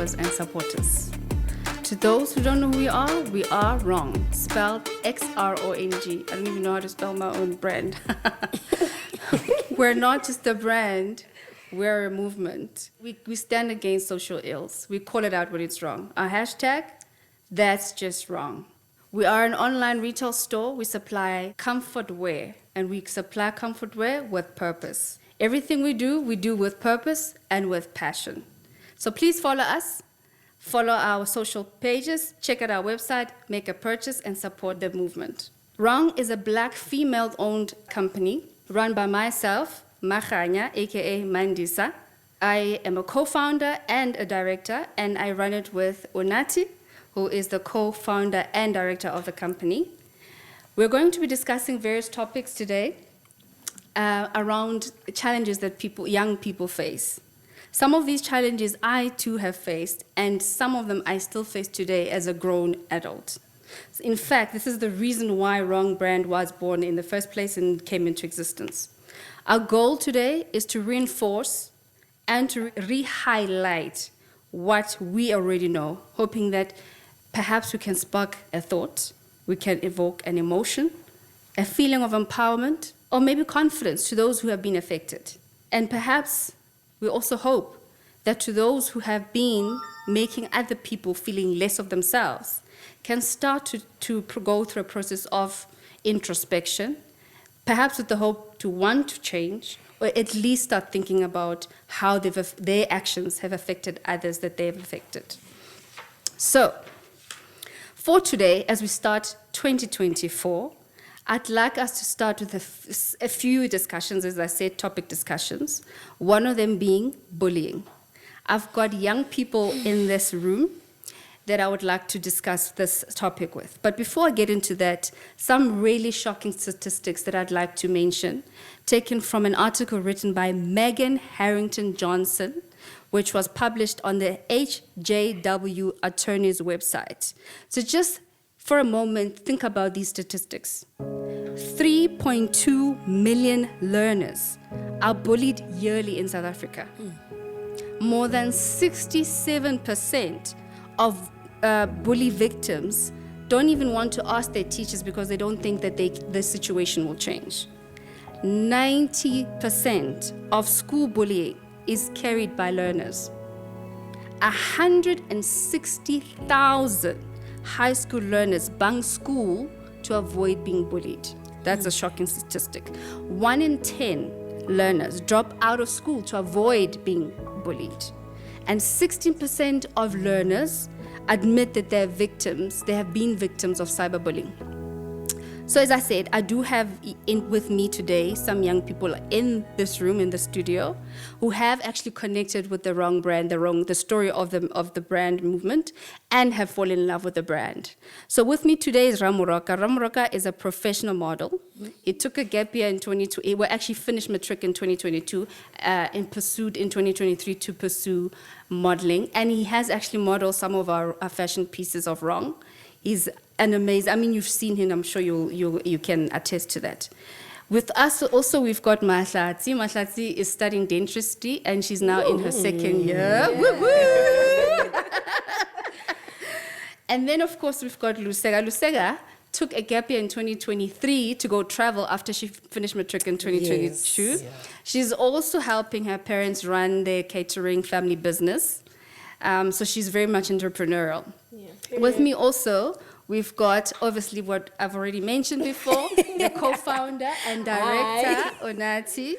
followers and supporters. To those who don't know who we are Wrong, spelled X-R-O-N-G. I don't even know how to spell my own brand. We're not just a brand, we're a movement. We stand against social ills. We call it out when it's wrong. Our hashtag, that's just wrong. We are an online retail store. We supply comfort wear, and we supply comfort wear with purpose. Everything we do with purpose and with passion. So please follow us, follow our social pages, check out our website, make a purchase, and support the movement. Wrong is a Black female-owned company run by myself, Makhanya, aka Mandisa. I am a co-founder and a director, and I run it with Onati, who is the co-founder and director of the company. We're going to be discussing various topics today around challenges that young people face. Some of these challenges I too have faced, and some of them I still face today as a grown adult. In fact, this is the reason why Wrong Brand was born in the first place and came into existence. Our goal today is to reinforce and to re-highlight what we already know, hoping that perhaps we can spark a thought, we can evoke an emotion, a feeling of empowerment, or maybe confidence to those who have been affected. And perhaps we also hope that to those who have been making other people feeling less of themselves can start to go through a process of introspection, perhaps with the hope to want to change, or at least start thinking about how their actions have affected others that they've affected. So, for today, as we start 2024, I'd like us to start with a few discussions, as I said, topic discussions, one of them being bullying. I've got young people in this room that I would like to discuss this topic with. But before I get into that, some really shocking statistics that I'd like to mention, taken from an article written by Megan Harrington Johnson, which was published on the HJW Attorney's website. So just for a moment, think about these statistics. 3.2 million learners are bullied yearly in South Africa. More than 67% of bully victims don't even want to ask their teachers because they don't think that the situation will change. 90% of school bullying is carried by learners. 160,000 high school learners bunk school to avoid being bullied. That's a shocking statistic. 1 in 10 learners drop out of school to avoid being bullied. And 16% of learners admit that they have been victims of cyberbullying. So as I said, I do have with me today some young people in this room, in the studio, who have actually connected with the Wrong Brand, the story of the brand movement, and have fallen in love with the brand. So with me today is Ramoroka. Ramoroka is a professional model. He took a gap year in 2022. He actually finished matric in 2022 and pursued in 2023 to pursue modeling. And he has actually modeled some of our fashion pieces of Wrong. He's an amazing, you've seen him, I'm sure you can attest to that. With us also, we've got Mahlatsi. Mahlatsi is studying dentistry, and she's now in her second year. Woo-woo! And then, of course, we've got Lusega. Lusega took a gap year in 2023 to go travel after she finished matric in 2022. Yes. Yeah. She's also helping her parents run their catering family business. So she's very much entrepreneurial. Yeah. With me also, we've got, obviously, what I've already mentioned before, the co-founder and director, Onati,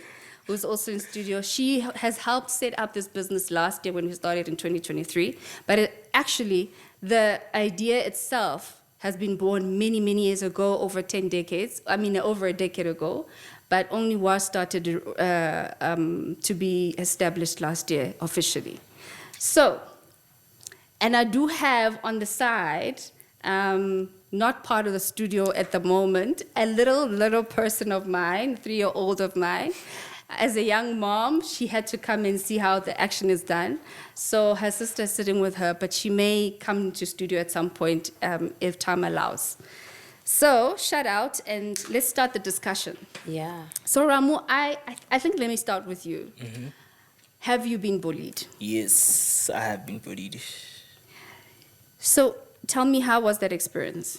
who's also in studio. She has helped set up this business last year when we started in 2023. But actually, the idea itself has been born many, many years ago, over a decade ago, but only was started to be established last year officially. So, and I do have on the side, not part of the studio at the moment, a little person of mine, 3-year-old of mine. As a young mom, she had to come and see how the action is done. So her sister is sitting with her, but she may come to studio at some point if time allows. So, shout out, and let's start the discussion. Yeah. So, Ramu, I think let me start with you. Mm-hmm. Have you been bullied? Yes, I have been bullied. So tell me, how was that experience?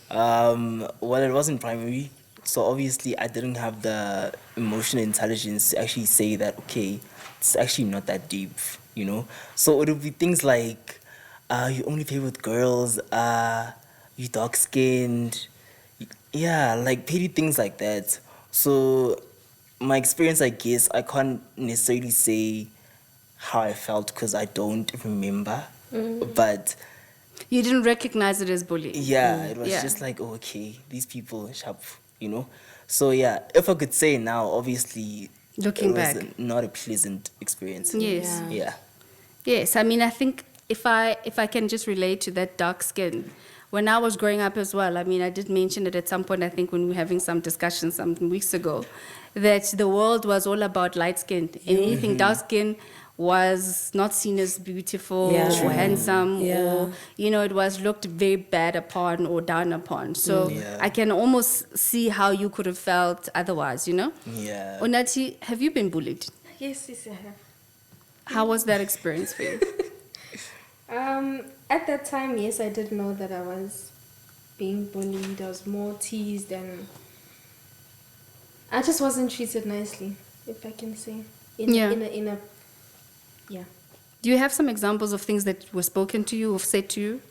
Well, it was in primary, so obviously I didn't have the emotional intelligence to actually say that, okay, it's actually not that deep, you know? So it would be things like, you only play with girls, you dark skinned, yeah, like petty things like that. So my experience, I guess, I can't necessarily say how I felt because I don't remember, but You didn't recognize it as bullying. yeah, it was Yeah. just like, oh, okay, these people sharp, you know. So yeah, if I could say now, obviously, Looking it was back. not a pleasant experience. Yes. Yeah. Yes, I mean, I think if I can just relate to that dark skin, when I was growing up as well, I mean, I did mention it at some point, I think when we were having some discussions some weeks ago, that the world was all about light skin. Anything dark skin was not seen as beautiful or handsome, or, you know, it was looked very bad upon or down upon. So Yeah. I can almost see how you could have felt otherwise, you know? Yeah. Onati, have you been bullied? Yes, I have. How was that experience for you? At that time, yes, I did know that I was being bullied. I was more teased, and I just wasn't treated nicely, if I can say. Yeah. Do you have some examples of things that were spoken to you or said to you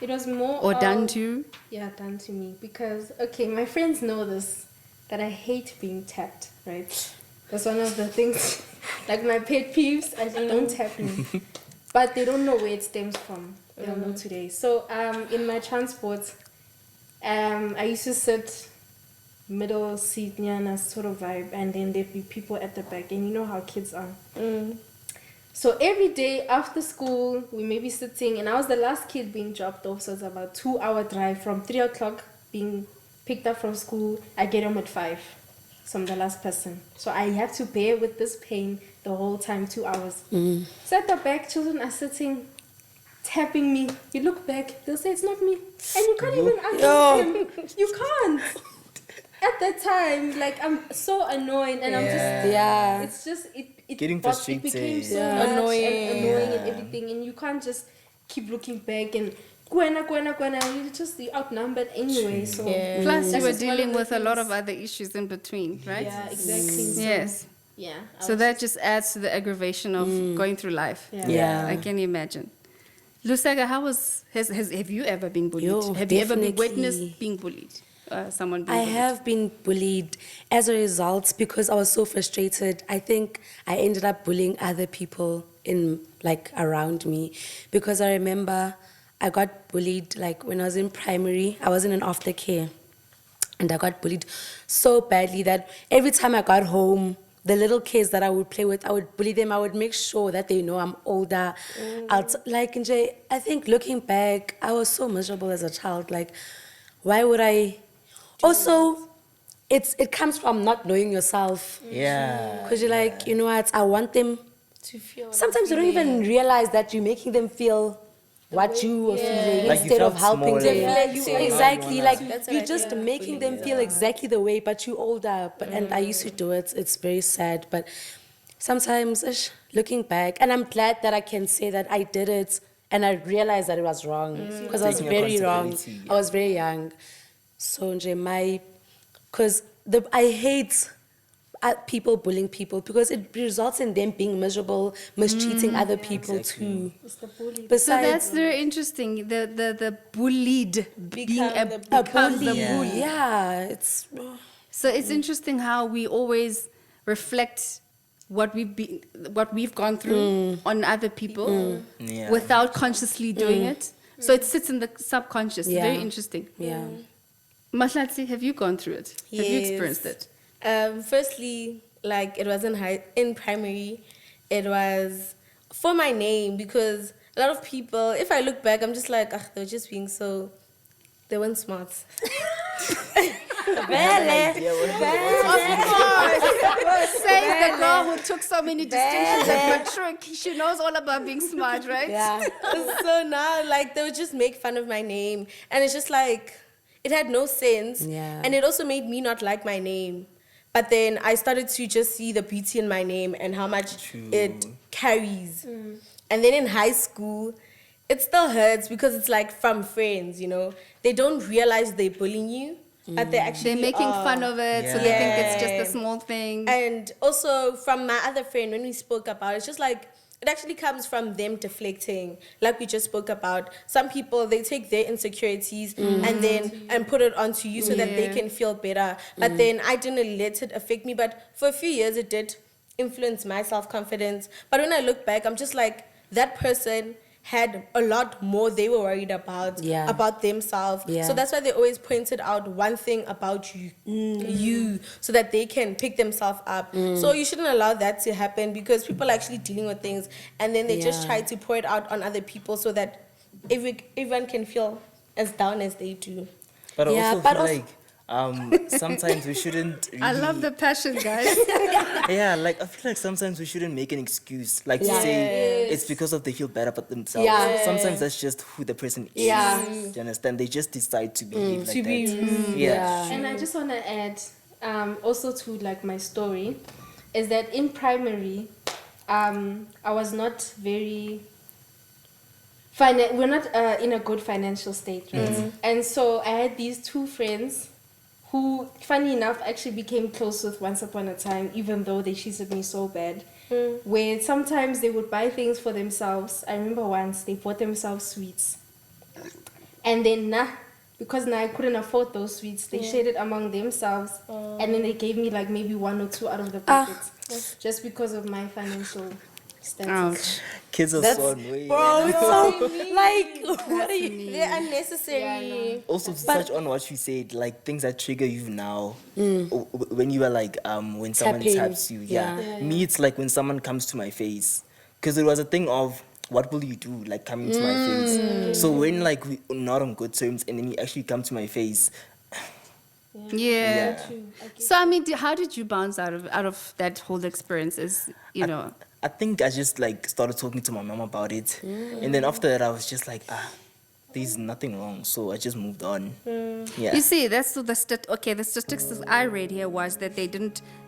It was more or done of- to you? Yeah, done to me. Because, okay, my friends know this, that I hate being tapped, right? That's one of the things, like my pet peeves, I don't tap me. But they don't know where it stems from. They'll know today. So, in my transport, I used to sit middle seat, nyana sort of vibe, and then there'd be people at the back, and you know how kids are. So every day after school, we may be sitting, and I was the last kid being dropped off, so it's about 2 hour drive from 3 o'clock being picked up from school. I get home at 5. So I'm the last person. So I have to bear with this pain the whole time, 2 hours. So at the back, children are sitting, tapping me. You look back, they'll say, it's not me. And you can't even argue with them. You can't. At that time, like, I'm so annoyed, and I'm just, it's just, it Getting it became frustrated. so much and annoying and everything, and you can't just keep looking back and Gwena, you're just outnumbered anyway. So Plus, you that's were just one dealing of the with a lot things. of other issues in between, right? Yeah, exactly. So, Yes. Yeah. I So was that just adds to the aggravation of going through life. Yeah. I can imagine. Lusaga, have you ever been bullied? Yo, Have you ever been definitely. witnessed being bullied? Someone being I bullied? have been bullied as a result because I was so frustrated. I think I ended up bullying other people around me, because I remember I got bullied like when I was in primary. I was in an aftercare, and I got bullied so badly that every time I got home, the little kids that I would play with, I would bully them. I would make sure that they know I'm older. I think looking back, I was so miserable as a child. Like, why would I? Also, it comes from not knowing yourself. Yeah. Because you're like, you know what, I want them. to feel. Sometimes you don't even realize that you're making them feel what you were feeling Like you instead of felt helping smaller. them. Yeah, Exactly, like That's what you're I just feel making them feel exactly the way, but you're older. And I used to do it. It's very sad, but sometimes looking back, and I'm glad that I can say that I did it, and I realized that it was wrong, because I was Taking very wrong. accountability, I was very young, so because I hate people bullying people, because it results in them being miserable, mistreating other people too. It's the bully. So Besides, that's very interesting. The bullied being a becomes the bully. bully. Yeah, it's So it's interesting how we always reflect what we've gone through on other people Yeah. without consciously doing it. So it sits in the subconscious. Yeah. Very interesting. yeah. Mahlatsi, have you gone through it? Have you Yes. experienced it? Firstly, like it was in primary, it was for my name, because a lot of people, if I look back, I'm just like, they were just being so, they weren't smart. Says the girl who took so many distinctions at matric. She knows all about being smart, right? Yeah. So now, like, they would just make fun of my name, and it's just like, it had no sense. Yeah. And it also made me not like my name, But then I started to just see the beauty in my name and how much True. it carries. And then in high school, it still hurts because it's like from friends, you know. They don't realize they're bullying you, but they actually They're making are. fun of it, so they think it's just a small thing. And also from my other friend, when we spoke about it, it's just like, it actually comes from them deflecting, like we just spoke about. Some people, they take their insecurities and put it onto you so that they can feel better. But then I didn't let it affect me. But for a few years, it did influence my self-confidence. But when I look back, I'm just like, that person had a lot more they were worried about themselves. So that's why they always pointed out one thing about you so that they can pick themselves up. So you shouldn't allow that to happen because people are actually dealing with things and then they just try to pour it out on other people so that everyone can feel as down as they do. But I Yeah, also but feel also- like sometimes we shouldn't really, I love the passion, guys. yeah, like I feel like sometimes we shouldn't make an excuse, like to say it's because of they feel bad about themselves. Yeah. Sometimes that's just who the person is. Yeah. Do you understand? They just decide to behave like To that. be Yeah. And I just want to add also to like my story is that in primary I was not very we're not in a good financial state, right? And so I had these two friends who, funny enough, actually became close with once upon a time, even though they treated me so bad. Where sometimes they would buy things for themselves. I remember once they bought themselves sweets. And then because I couldn't afford those sweets, they shared it among themselves. And then they gave me like maybe one or two out of the pockets. Just because of my financial status. Ouch. Kids are so annoying. Bro, it's so, like, what are you? They're unnecessary. Also, to touch on what you said, like things that trigger you now, when you were like, when someone Tapping. taps you, me, it's like when someone comes to my face, because it was a thing of what will you do, like coming to my face. So when like we're not on good terms, and then you actually come to my face, Yeah. So I mean, how did you bounce out of that whole experience? Is I think I just like started talking to my mom about it, and then after that I was just like, there's nothing wrong, so I just moved on. Yeah. You see, that's the statistics that I read here was that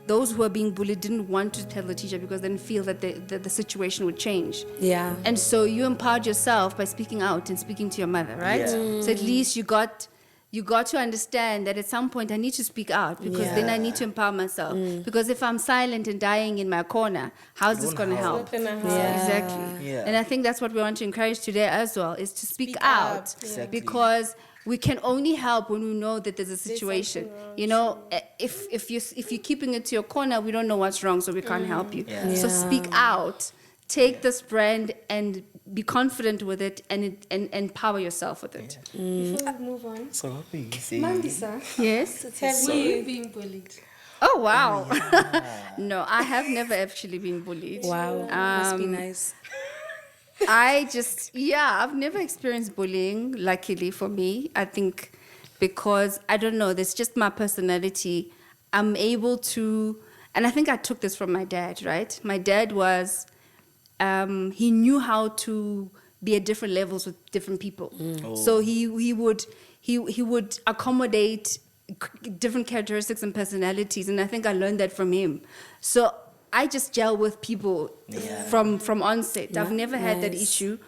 those who were being bullied didn't want to tell the teacher because they didn't feel that the situation would change. Yeah. And so you empowered yourself by speaking out and speaking to your mother, right? Yeah. So at least you got to understand that at some point I need to speak out because then I need to empower myself. Because if I'm silent and dying in my corner, how's this won't going to help. help? Yeah. Exactly. Yeah. And I think that's what we want to encourage today as well, is to speak out. Exactly. Because we can only help when we know that there's a situation. If you're keeping it to your corner, we don't know what's wrong, so we can't help you. Yeah. So speak out. Take this brand and be confident with it and empower yourself with it. Before we move on, So what were you saying? Mandisa, Yes? have you been bullied? Oh, wow. No, I have never actually been bullied. Wow. Must be nice. I've never experienced bullying, luckily for me. I think because, I don't know, that's just my personality. I'm able to, and I think I took this from my dad, right? My dad was, he knew how to be at different levels with different people. So he would accommodate different characteristics and personalities, and I think I learned that from him. So I just gel with people from onset. I've never had that Nice. issue.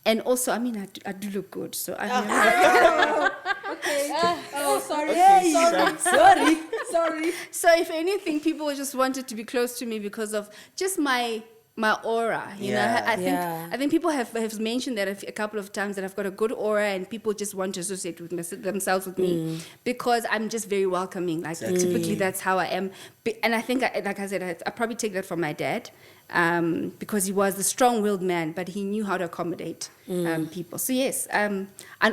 And also, I mean, I do look good, so I've never... Sorry. So if anything, people just wanted to be close to me because of just my aura, you know. I think people have mentioned that a couple of times that I've got a good aura, and people just want to associate themselves with me because I'm just very welcoming. Like typically, that's how I am. And I think, like I said, I probably take that from my dad because he was the strong-willed man, but he knew how to accommodate people. So yes,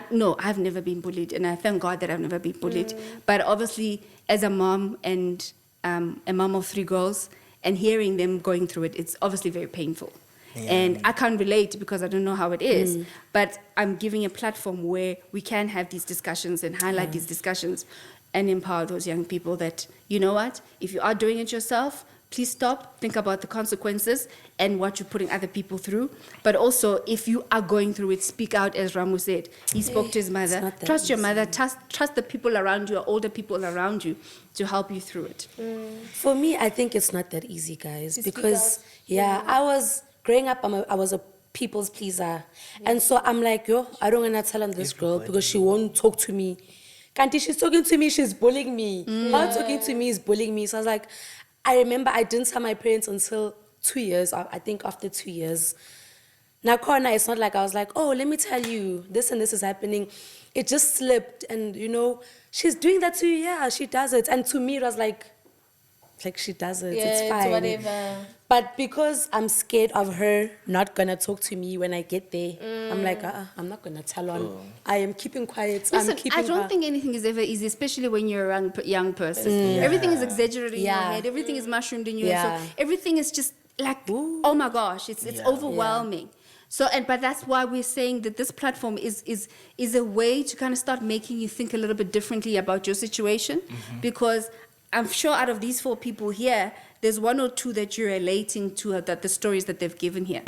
no, I've never been bullied, and I thank God that I've never been bullied. But obviously, as a mom and a mom of 3 girls, and hearing them going through it, it's obviously very painful. And I can't relate because I don't know how it is. But I'm giving a platform where we can have these discussions and highlight these discussions and empower those young people that, you know what, if you are doing it yourself, please stop, think about the consequences and what you're putting other people through. But also, if you are going through it, speak out, as Ramu said. He spoke to his mother. not that Trust your easy. mother, trust the people around you, or older people around you, to help you through it. For me, I think it's not that easy, guys, To speak because out. yeah, I was growing up. I was a people's pleaser, and so I'm like, yo, I don't wanna tell on this girl because she won't talk to me. Kanti, she's talking to me, she's bullying me. Her talking to me is bullying me. So I was like, I remember I didn't tell my parents until 2 years. I think after 2 years. Now, Corner, it's not like I was like, oh, let me tell you, this and this is happening. It just slipped, and she's doing that to you. Yeah, she does it. And to me, it was like she does it. Yeah, it's it's fine. whatever. But because I'm scared of her not gonna talk to me when I get there, I'm like, I'm not gonna tell on. I am keeping quiet. Listen, I'm keeping I don't her. think anything is ever easy, especially when you're a young person. Everything is exaggerated in your Yeah. head. Everything is mushroomed in you. Yeah. So everything is just like, oh my gosh, it's overwhelming. So, but that's why we're saying that this platform is a way to kind of start making you think a little bit differently about your situation, because I'm sure out of these 4 people here, there's 1 or 2 that you're relating to, that the stories that they've given here.